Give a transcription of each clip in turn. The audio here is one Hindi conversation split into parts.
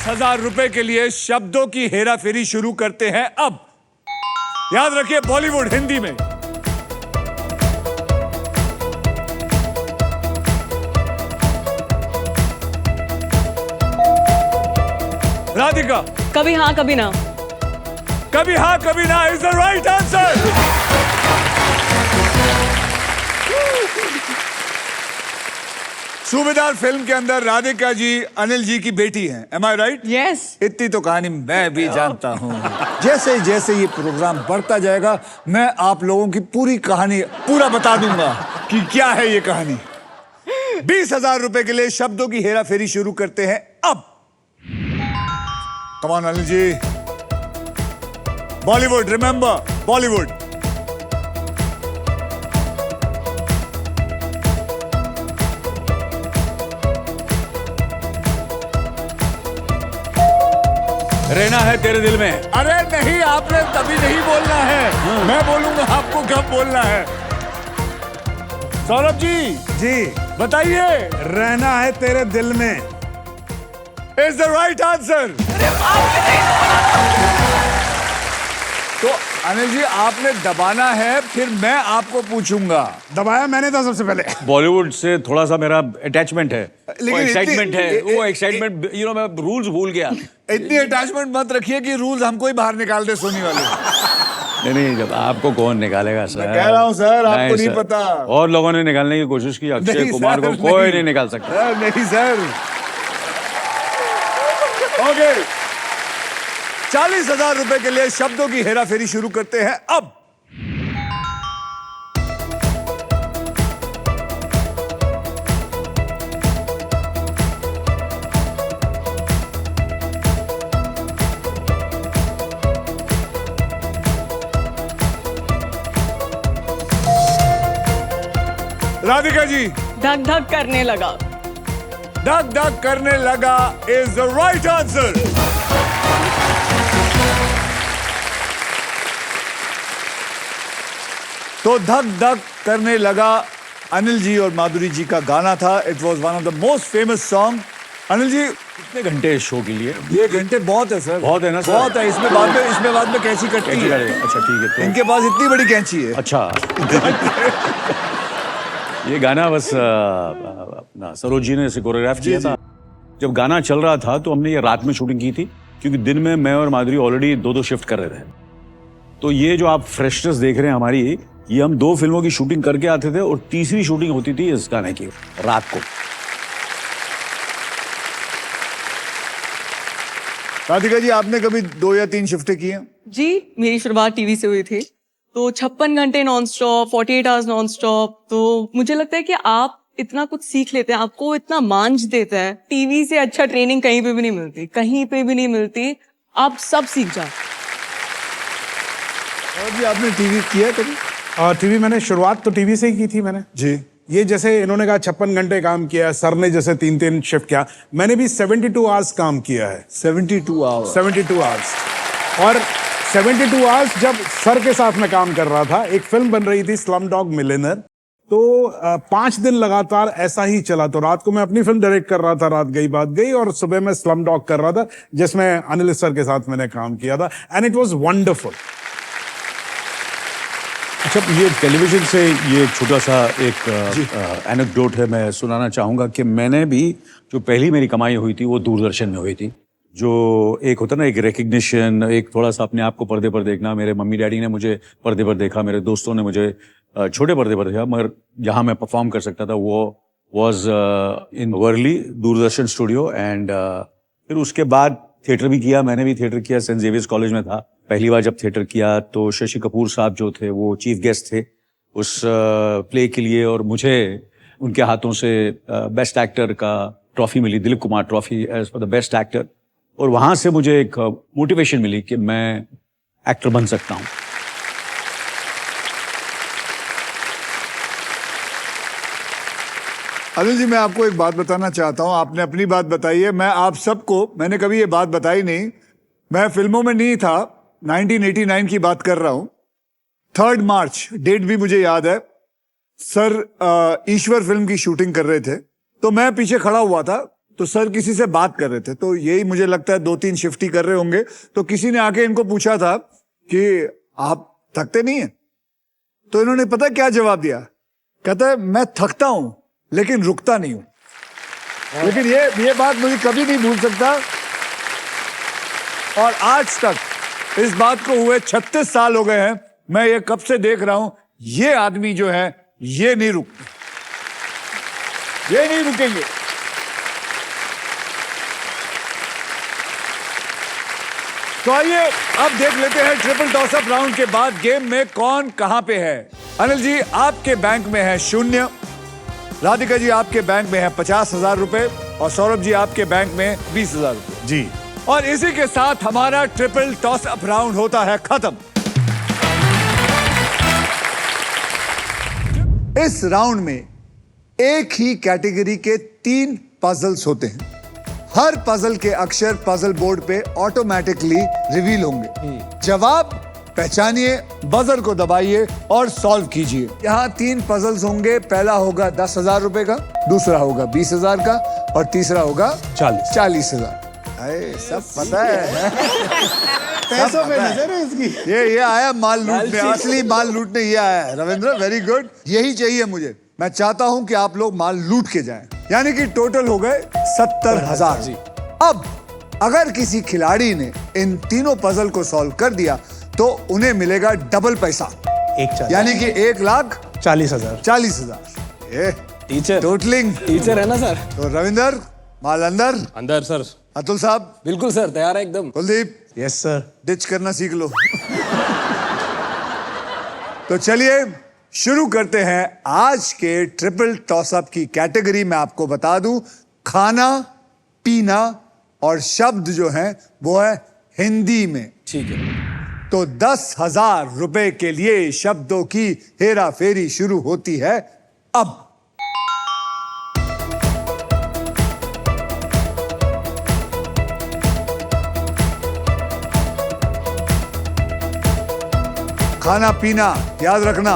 50,000 रुपए के लिए शब्दों की हेरा फेरी शुरू करते हैं अब। याद रखिए, बॉलीवुड हिंदी में। राधिका, कभी हाँ कभी ना। कभी हाँ कभी ना इज द राइट आंसर। सूबेदार फिल्म के अंदर राधिका जी अनिल जी की बेटी हैं। Am I right? यस। इतनी तो कहानी मैं भी जानता हूँ। जैसे जैसे ये प्रोग्राम बढ़ता जाएगा, मैं आप लोगों की पूरी कहानी पूरा बता दूंगा कि क्या है ये कहानी। 20,000 रुपए के लिए शब्दों की हेरा फेरी शुरू करते हैं अब। Come on Anil ji. Bollywood, remember Bollywood. रहना है तेरे दिल में। अरे नहीं, आपने तभी नहीं बोलना है। मैं बोलूंगा आपको कब बोलना है। सौरभ जी, जी बताइए। रहना है तेरे दिल में इज द राइट आंसर। तो अनिल जी, आपने दबाना है, फिर मैं आपको पूछूंगा। दबाया मैंने था सबसे पहले। बॉलीवुड से थोड़ा सा मेरा अटैचमेंट है, लेकिन एक्साइटमेंट है, इतनी- वो एक्साइटमेंट, मैं रूल्स भूल गया। इतनी अटैचमेंट मत रखिए कि रूल्स हमको ही बाहर निकाल दे सोनी वाले। नहीं, जब आपको कौन निकालेगा सर? मैं कह रहा हूं सर, आपको नहीं सर। पता। और लोगों ने निकालने की कोशिश की, अक्षय नहीं कुमार सर, को कोई नहीं निकाल सकता। नहीं सर। ओके, 40,000 रुपए के लिए शब्दों की हेरा फेरी शुरू करते हैं अब। राधिका जी, धक धक करने लगा। धक धक करने लगा इज द राइट आंसर। तो धक धक करने लगा अनिल जी और माधुरी जी का गाना था। It was one of the most famous song. Anil ji, कितने घंटे शो के लिए? ये घंटे बहुत है सर। बहुत है ना सर? बहुत है। इसमें बाद में कैंची कटती कैंची है। कटेगा। अच्छा ठीक है। तो इनके पास इतनी बड़ी कैंची है। अच्छा ये गाना बस अपना सरोज जी ने कोरियोग्राफ किया था। जब गाना चल रहा था तो हमने ये रात में शूटिंग की थी, क्योंकि दिन में मैं और माधुरी ऑलरेडी दो शिफ्ट कर रहे थे। तो ये जो आप फ्रेशनेस देख रहे हैं हमारी, ये हम 2 फिल्मों की शूटिंग करके आते थे और तीसरी शूटिंग होती थी इस गाने की रात को। राधिका जी, आपने कभी 2 या 3 शिफ्टें की हैं? जी, मेरी शुरुआत टीवी से हुई थी, तो 56 घंटे non stop, 48 hours non stop. तो मुझे लगता है कि आप इतना कुछ सीख लेते हैं, आपको इतना मांझ देता है। टीवी से अच्छा ट्रेनिंग कहीं पे भी नहीं मिलती, कहीं पे भी नहीं मिलती। आप सब सीख जाओ। और जी, आपने टीवी किया है कभी? टीवी मैंने शुरुआत तो टीवी से ही की थी मैंने। जी। ये जैसे इन्होंने कहा 56 घंटे काम किया, सर ने जैसे 3-3 शिफ्ट किया, मैंने भी 72 आवर्स काम किया है। 72 आवर्स। 72 आवर्स। और 72 आवर्स जब सर के साथ में काम कर रहा था, एक फिल्म बन रही थी स्लम डॉग मिलियनेयर, तो 5 दिन लगातार ऐसा ही चला। तो रात को मैं अपनी फिल्म डायरेक्ट कर रहा था, रात गई बात गई, और सुबह मैं स्लम डॉग कर रहा था, जिसमें अनिल सर के साथ मैंने काम किया था, एंड इट वाज वंडरफुल। अच्छा, ये टेलीविजन से ये एक छोटा सा एक एनेक्डोट है, मैं सुनाना चाहूँगा कि मैंने भी जो पहली मेरी कमाई हुई थी वो दूरदर्शन में हुई थी। जो एक होता ना, एक रिकग्निशन, एक थोड़ा सा अपने आप को पर्दे पर देखना। मेरे मम्मी डैडी ने मुझे पर्दे पर देखा, मेरे दोस्तों ने मुझे छोटे पर्दे पर देखा, मगर जहाँ मैं परफॉर्म कर सकता था वो was in Worli Doordarshan studio. And फिर उसके बाद थिएटर भी किया। मैंने भी थिएटर किया, सेंट जेवियर्स कॉलेज में था पहली बार जब थिएटर किया। तो शशि कपूर साहब जो थे वो चीफ गेस्ट थे उस प्ले के लिए, और मुझे उनके हाथों से बेस्ट एक्टर का ट्रॉफी मिली, Dilip Kumar trophy as for the best actor. और वहां से मुझे एक मोटिवेशन मिली कि मैं एक्टर बन सकता हूँ। अनिल जी, मैं आपको एक बात बताना चाहता हूं। आपने अपनी बात बताई है, मैं आप सबको, मैंने कभी ये बात बताई नहीं। मैं फिल्मों में नहीं था, 1989 की बात कर रहा हूं। 3 मार्च, डेट भी मुझे याद है। सर ईश्वर फिल्म की शूटिंग कर रहे थे, तो मैं पीछे खड़ा हुआ था। तो सर किसी से बात कर रहे थे, तो यही मुझे लगता है 2-3 शिफ्ट ही कर रहे होंगे, तो किसी ने आके इनको पूछा था कि आप थकते नहीं है? तो इन्होंने पता क्या जवाब दिया? कहता है मैं थकता हूं लेकिन रुकता नहीं हूं। लेकिन ये बात मुझे कभी नहीं भूल सकता, और आज तक इस बात को हुए 36 साल हो गए हैं, मैं ये कब से देख रहा हूं, ये आदमी जो है ये नहीं रुकते, ये नहीं रुकेंगे। तो आइए अब देख लेते हैं ट्रिपल टॉस अप राउंड के बाद गेम में कौन कहां पे है। अनिल जी आपके बैंक में है 0, राधिका जी आपके बैंक में है 50,000 रुपए, और सौरभ जी आपके बैंक में 20,000 रुपए। जी। और इसी के साथ हमारा ट्रिपल टॉस अप राउंड होता है खत्म। इस राउंड में एक ही कैटेगरी के 3 पजल्स होते हैं। हर पजल के अक्षर पजल बोर्ड पे ऑटोमेटिकली रिवील होंगे। जवाब पहचानिए, बजर को दबाइए और सॉल्व कीजिए। यहाँ 3 पजल्स होंगे। पहला होगा 10,000 रुपए का, दूसरा होगा 20,000 का, और तीसरा होगा 40,000। सब पता है। पैसों पे नजर है इसकी। ये आया माल लूटने, असली माल लूटने ये आया है। रविंद्र वेरी गुड, यही चाहिए मुझे। मैं चाहता हूं कि आप लोग माल लूट के जाएं। यानी कि टोटल हो गए 70,000। अब अगर किसी खिलाड़ी ने इन तीनों पजल को सॉल्व कर दिया तो उन्हें मिलेगा डबल पैसा, यानी कि 1,40,000। 40,000 टीचर टोटलिंग। टीचर है ना सर? तो रविंदर माल अंदर। अंदर सर। अतुल साहब बिल्कुल सर, तैयार है एकदम। Kuldeep yes sir. डिच करना सीख लो। तो चलिए शुरू करते हैं आज के ट्रिपल टॉसअप की कैटेगरी। मैं आपको बता दूं, खाना पीना और शब्द जो हैं वो है हिंदी में। ठीक है। तो 10,000 रुपए के लिए शब्दों की हेरा फेरी शुरू होती है अब। खाना पीना याद रखना।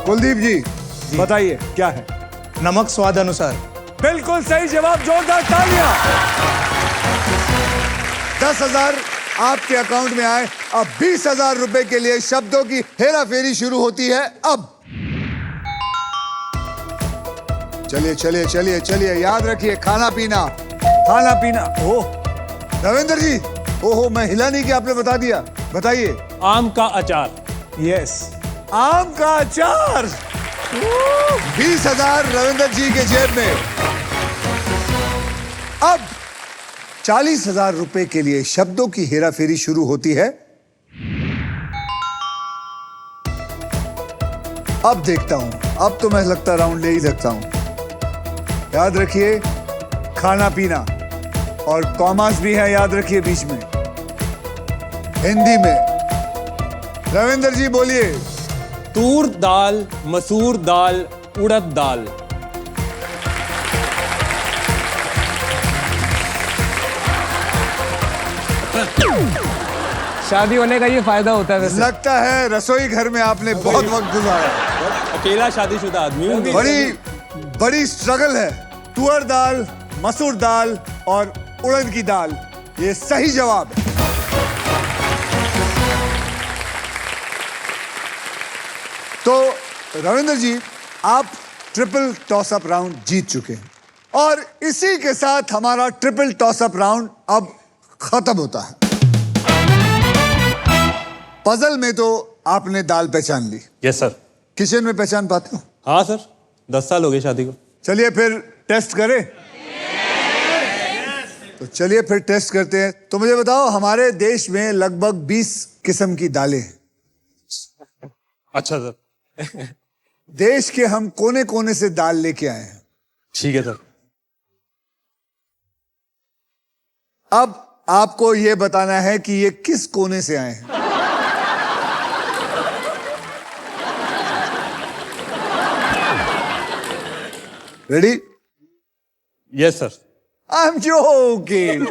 कुलदीप जी बताइए क्या है? नमक स्वाद अनुसार। बिल्कुल सही जवाब, जोरदार तालियां। 10,000 आपके अकाउंट में आए। अब 20,000 रुपए के लिए शब्दों की हेरा फेरी शुरू होती है अब। चलिए चलिए चलिए चलिए, याद रखिए खाना पीना, खाना पीना। ओह रविंद्र जी, ओहो मैं हिला नहीं कि आपने बता दिया। बताइए। आम का अचार। यस। आम का अचार। 20,000 रविंद्र जी के जेब में। अब 40,000 रुपए के लिए शब्दों की हेराफेरी शुरू होती है अब। देखता हूं, अब तो मैं लगता राउंड ले ही सकता हूं। याद रखिए खाना पीना, और कॉमास भी है याद रखिए बीच में, हिंदी में। रविंद्र जी बोलिए। तूर दाल, मसूर दाल, उड़द दाल। शादी होने का ये फायदा होता है वैसे। लगता है रसोई घर में आपने बहुत वक्त गुजारा। अकेला शादीशुदा आदमी हूँ। बड़ी स्ट्रगल है। तुअर दाल, मसूर दाल और उड़द की दाल, ये सही जवाब है। तो रविंद्र जी आप ट्रिपल टॉस अप राउंड जीत चुके हैं, और इसी के साथ हमारा ट्रिपल टॉस अप राउंड अब खत्म होता है। पजल में तो आपने दाल पहचान ली। Yes sir. किचन में पहचान पाते हो? हाँ सर, 10 साल हो गए शादी को। चलिए फिर टेस्ट करें। तो चलिए फिर टेस्ट करते हैं। तो मुझे बताओ, हमारे देश में लगभग 20 किस्म की दालें हैं। अच्छा सर। देश के हम कोने कोने से दाल लेके आए हैं। ठीक है सर। अब आपको यह बताना है कि ये किस कोने से आए हैं। Ready? Yes sir. I am joking.